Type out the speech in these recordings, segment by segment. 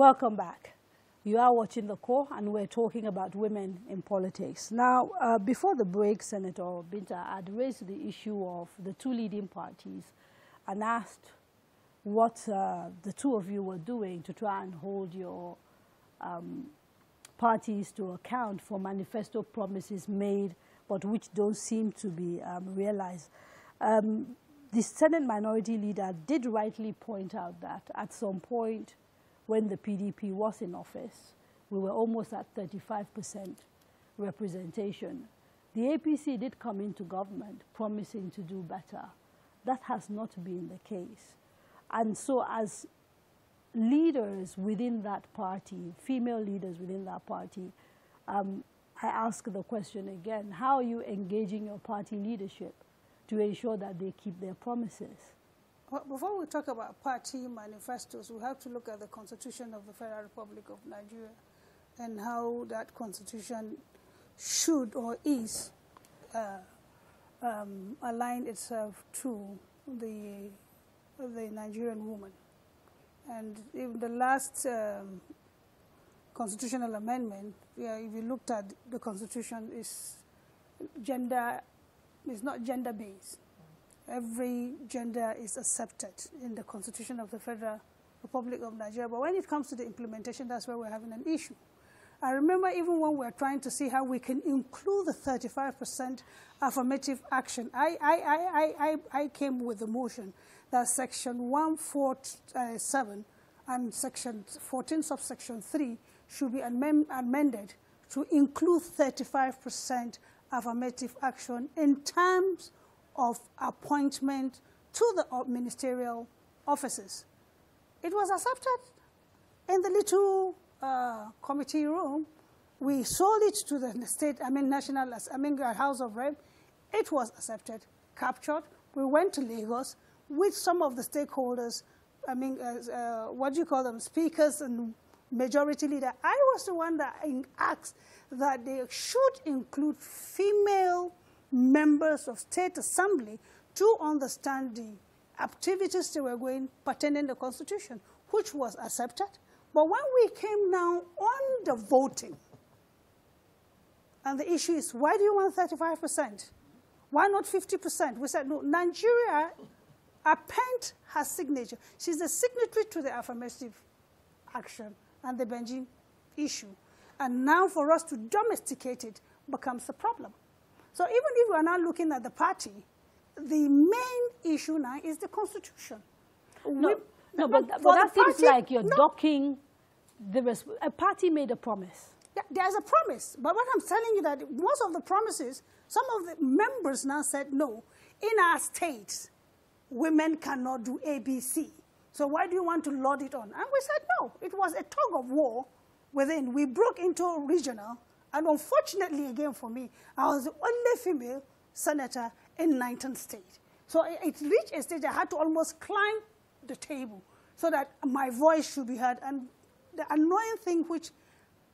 Welcome back. You are watching The Core, and we're talking about women in politics. Now, before the break, Senator Binta had raised the issue of the two leading parties and asked what the two of you were doing to try and hold your parties to account for manifesto promises made, but which don't seem to be realized. The Senate Minority Leader did rightly point out that at some point when the PDP was in office, we were almost at 35% representation. The APC did come into government promising to do better. That has not been the case. And so as leaders within that party, female leaders within that party, I ask the question again, how are you engaging your party leadership to ensure that they keep their promises? Well, before we talk about party manifestos, we have to look at the Constitution of the Federal Republic of Nigeria and how that Constitution should or is align itself to the Nigerian woman. And in the last constitutional amendment, if you looked at the Constitution, is not gender-based. Every gender is accepted in the Constitution of the Federal Republic of Nigeria. But when it comes to the implementation, that's where we're having an issue. I remember even when we're trying to see how we can include the 35% affirmative action, I came with the motion that Section 147 and Section 14 subsection 3 should be amended to include 35% affirmative action in terms of appointment to the ministerial offices. It was accepted in the little committee room. We sold it to the state, House of Rep. It was accepted, captured. We went to Lagos with some of the stakeholders, what do you call them, speakers and majority leader. I was the one that asked that they should include female members of state assembly to understand the activities they were going pertaining to the Constitution, which was accepted. But when we came now on the voting, and the issue is, why do you want 35%? Why not 50%? We said, no, Nigeria append her signature. She's the signatory to the affirmative action and the Benjin issue. And now for us to domesticate it becomes a problem. So even if we are not looking at the party, the main issue now is the Constitution. But that seems like you're docking a party made a promise. Yeah, there's a promise. But what I'm telling you that most of the promises, some of the members now said, no, in our states, women cannot do ABC. So why do you want to load it on? And we said, no, it was a tug of war within. We broke into a regional. And unfortunately, again for me, I was the only female senator in 19th state. So it reached a stage I had to almost climb the table so that my voice should be heard. And the annoying thing which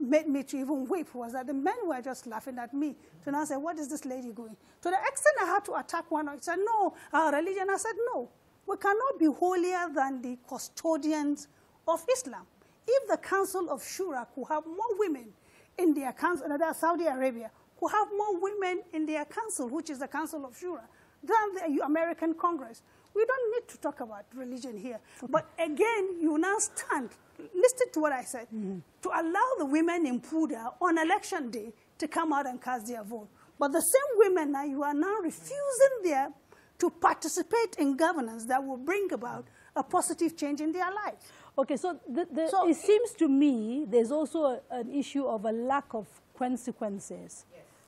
made me to even weep was that the men were just laughing at me. So now I said, what is this lady going? To the extent I had to attack one, I said, no, our religion. I said, no, we cannot be holier than the custodians of Islam. If the Council of Shura could have more women in their council, Saudi Arabia, who have more women in their council, which is the Council of Shura, than the American Congress. We don't need to talk about religion here. Okay. But again, you now stand, listen to what I said, to allow the women in Puda on election day to come out and cast their vote. But the same women now, you are now refusing them to participate in governance that will bring about a positive change in their lives. Okay, so, it seems to me there's also an issue of a lack of consequences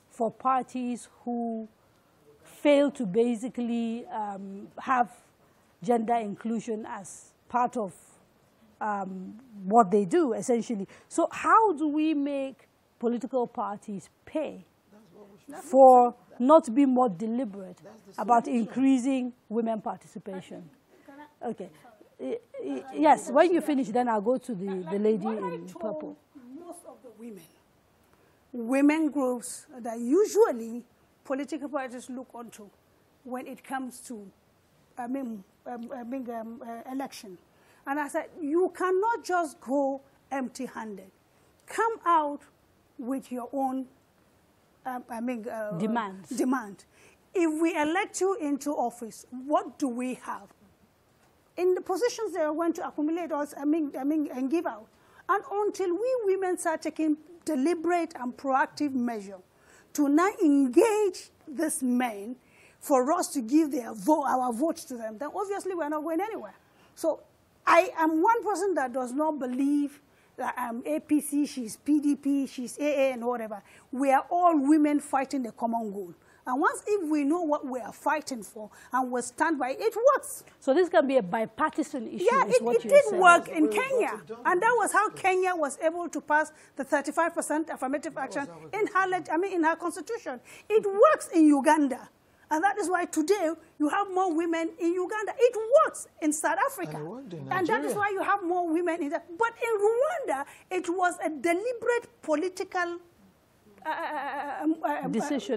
for parties who fail to basically have gender inclusion as part of what they do, essentially. So how do we make political parties pay for not being more deliberate about increasing women participation? Okay. Yes, when you finish, then I'll go to the lady in purple. Most of the women groups that usually political parties look onto when it comes to election. And I said, you cannot just go empty-handed. Come out with your own, demand. If we elect you into office, what do we have? In the positions they are going to accumulate us, and give out. And until we women start taking deliberate and proactive measure to now engage these men for us to give our votes to them, then obviously we're not going anywhere. So I am one person that does not believe that I'm APC, she's PDP, she's AA, and whatever. We are all women fighting the common goal. And once if we know what we are fighting for and we stand by it, it works. So this can be a bipartisan issue. Yeah, it did work in Kenya. And that was how Kenya was able to pass the 35% affirmative action in her constitution. It works in Uganda. And that is why today you have more women in Uganda. It works in South Africa. And that is why you have more women in that. But in Rwanda, it was a deliberate political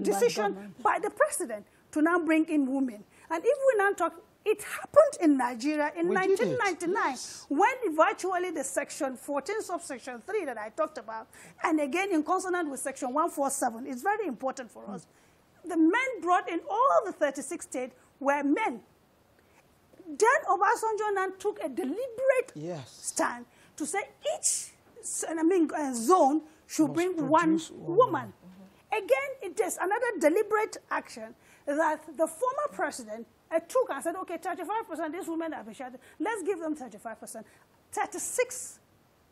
decision by the president to now bring in women. And if we now talk, it happened in Nigeria in 1999, when virtually the section 14 subsection 3 that I talked about, and again in consonant with section 147, is very important for us. The men brought in all the 36 states were men. Then Obasanjo now took a deliberate stand to say each zone should bring one woman. Again, it is another deliberate action that the former president took and said, okay, 35%, these women have been shot. Let's give them 35%. 36,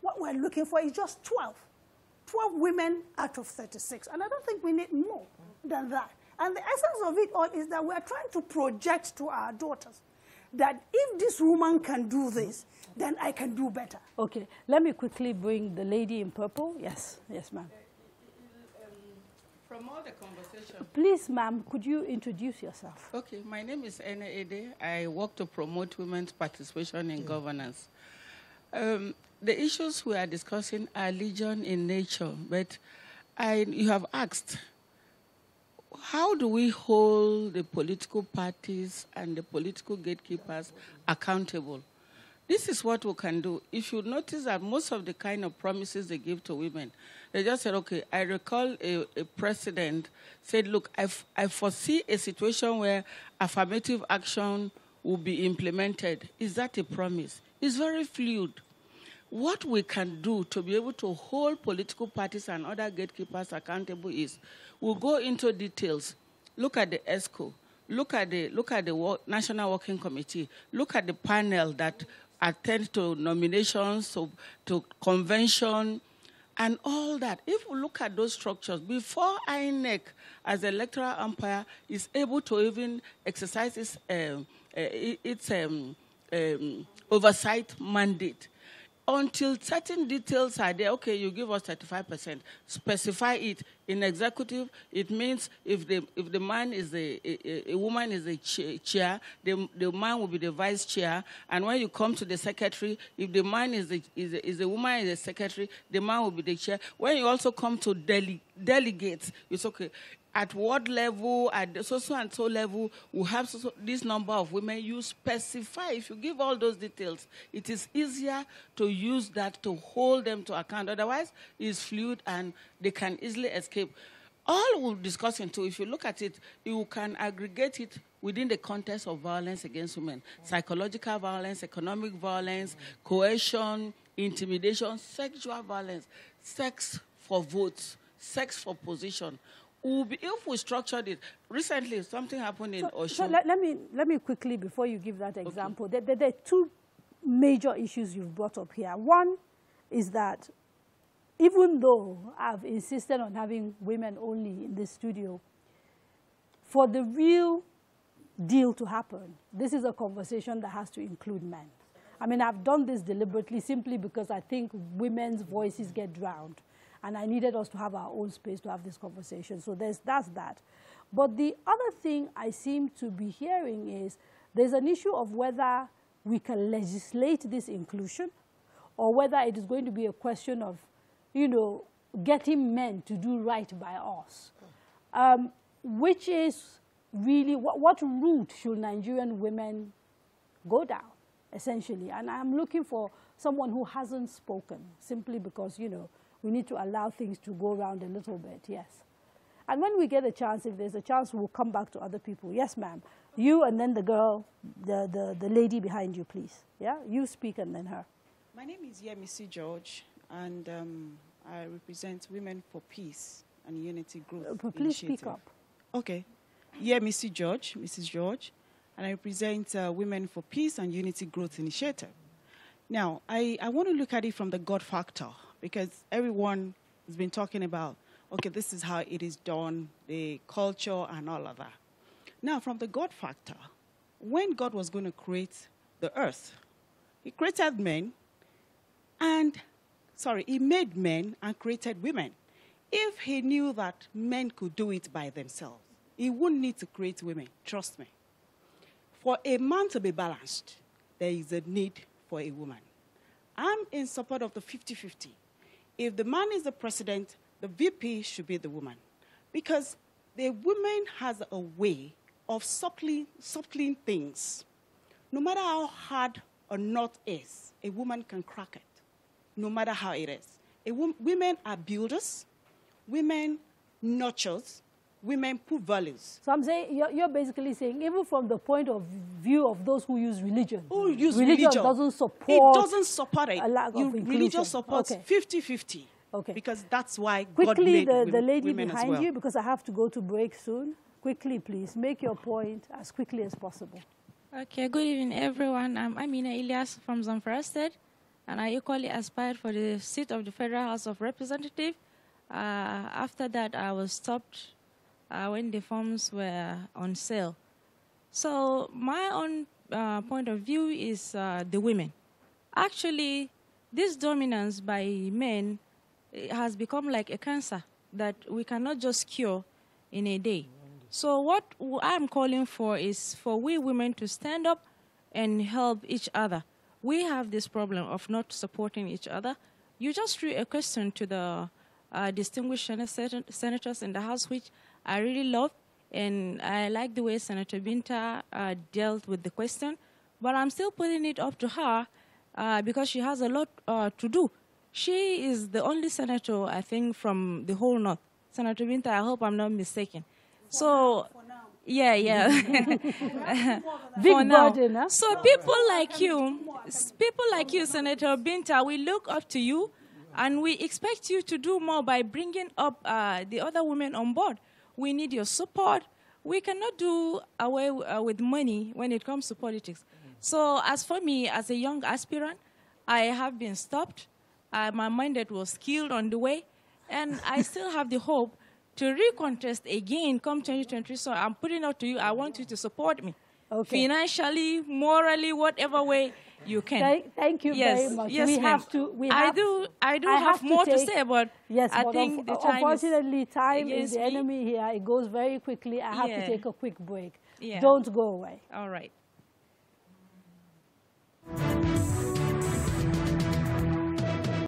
what we're looking for is just 12. 12 women out of 36. And I don't think we need more than that. And the essence of it all is that we're trying to project to our daughters that if this woman can do this, then I can do better. Okay, let me quickly bring the lady in purple. Yes, yes, ma'am. From all the conversation. Please, ma'am, could you introduce yourself? Okay, my name is Ene Ede. I work to promote women's participation in governance. The issues we are discussing are legion in nature, but you have asked, how do we hold the political parties and the political gatekeepers accountable? This is what we can do. If you notice that most of the kind of promises they give to women, they just said, okay, I recall a president said, look, I foresee a situation where affirmative action will be implemented. Is that a promise? It's very fluid. What we can do to be able to hold political parties and other gatekeepers accountable is we'll go into details. Look at the ESCO. Look at the National Working Committee. Look at the panel that attend to nominations, to convention, and all that. If we look at those structures, before INEC, as the electoral umpire, is able to even exercise its oversight mandate, until certain details are there, okay, you give us 35%. Specify it. In executive, it means if the man is a woman is the chair, the man will be the vice chair. And when you come to the secretary, if the man is a woman is the secretary, the man will be the chair. When you also come to delegates, it's okay. At what level, at so and so level, we have this number of women. You specify. If you give all those details, it is easier to use that to hold them to account. Otherwise, it's fluid and they can easily escape. All we're discussing too, if you look at it, you can aggregate it within the context of violence against women. Psychological violence, economic violence, coercion, intimidation, sexual violence, sex for votes, sex for position. If we structured it, recently something happened in Osho. So let me quickly, before you give that example, there are two major issues you've brought up here. One is that even though I've insisted on having women only in this studio, for the real deal to happen, this is a conversation that has to include men. I mean, I've done this deliberately simply because I think women's voices get drowned. And I needed us to have our own space to have this conversation. So that's that. But the other thing I seem to be hearing is there's an issue of whether we can legislate this inclusion or whether it is going to be a question of, getting men to do right by us. Which is really, what route should Nigerian women go down? essentially. And I'm looking for someone who hasn't spoken, simply because, you know, we need to allow things to go around a little bit, yes. And when we get a chance, if there's a chance, we'll come back to other people. Yes, ma'am. You and then the girl, the lady behind you, please. Yeah, you speak and then her. My name is Yemisi George, and I represent Women for Peace and Unity Growth Please Initiative. speak up. Okay. Yemisi George, Mrs. George, and I represent Women for Peace and Unity Growth Initiative. Now, I want to look at it from the God factor, because everyone has been talking about, okay, this is how it is done, the culture and all of that. Now, from the God factor, when God was going to create the earth, he created men and, he made men and created women. If he knew that men could do it by themselves, he wouldn't need to create women, trust me. For a man to be balanced, there is a need for a woman. I'm in support of the 50-50. If the man is the president, the VP should be the woman. Because the woman has a way of subtling things. No matter how hard a knot is, a woman can crack it, no matter how it is. Women are builders, women nurtures, women put values. So I'm saying, you're basically saying, even from the point of view of those who use religion, Who use religion doesn't support it. Doesn't support it. A lack of inclusion. Religion supports 50-50. Okay. Because that's why Quickly, God made the lady women behind as well. you, because I have to go to break soon. Quickly, please, make your point as quickly as possible. Okay, good evening, everyone. I'm Amina Ilyas from Zamfara State, and I equally aspired for the seat of the Federal House of Representatives. After that, I was stopped when the forms were on sale. So my own point of view is the women. Actually, this dominance by men has become like a cancer that we cannot just cure in a day. So what I'm calling for is for we women to stand up and help each other. We have this problem of not supporting each other. You just threw a question to the distinguished senators in the House, which I really love, and I like the way Senator Binta dealt with the question, but I'm still putting it up to her because she has a lot to do. She is the only senator, I think, from the whole North. Senator Binta, I hope I'm not mistaken. So, yeah. Big burden, huh? So people like you, Senator Binta, we look up to you, and we expect you to do more by bringing up the other women on board. We need your support. We cannot do away with money when it comes to politics. So as for me, as a young aspirant, I have been stopped. My mandate was killed on the way, and I still have the hope to recontest again come 2023. So I'm putting out to you, I want you to support me. Okay. Financially, morally, whatever way you can. Thank you very much. Yes, I do have more to say, but yes, I think the time unfortunately, time is the me. enemy here. It goes very quickly. I have to Yeah. take a quick break. Yeah. Don't go away. All right.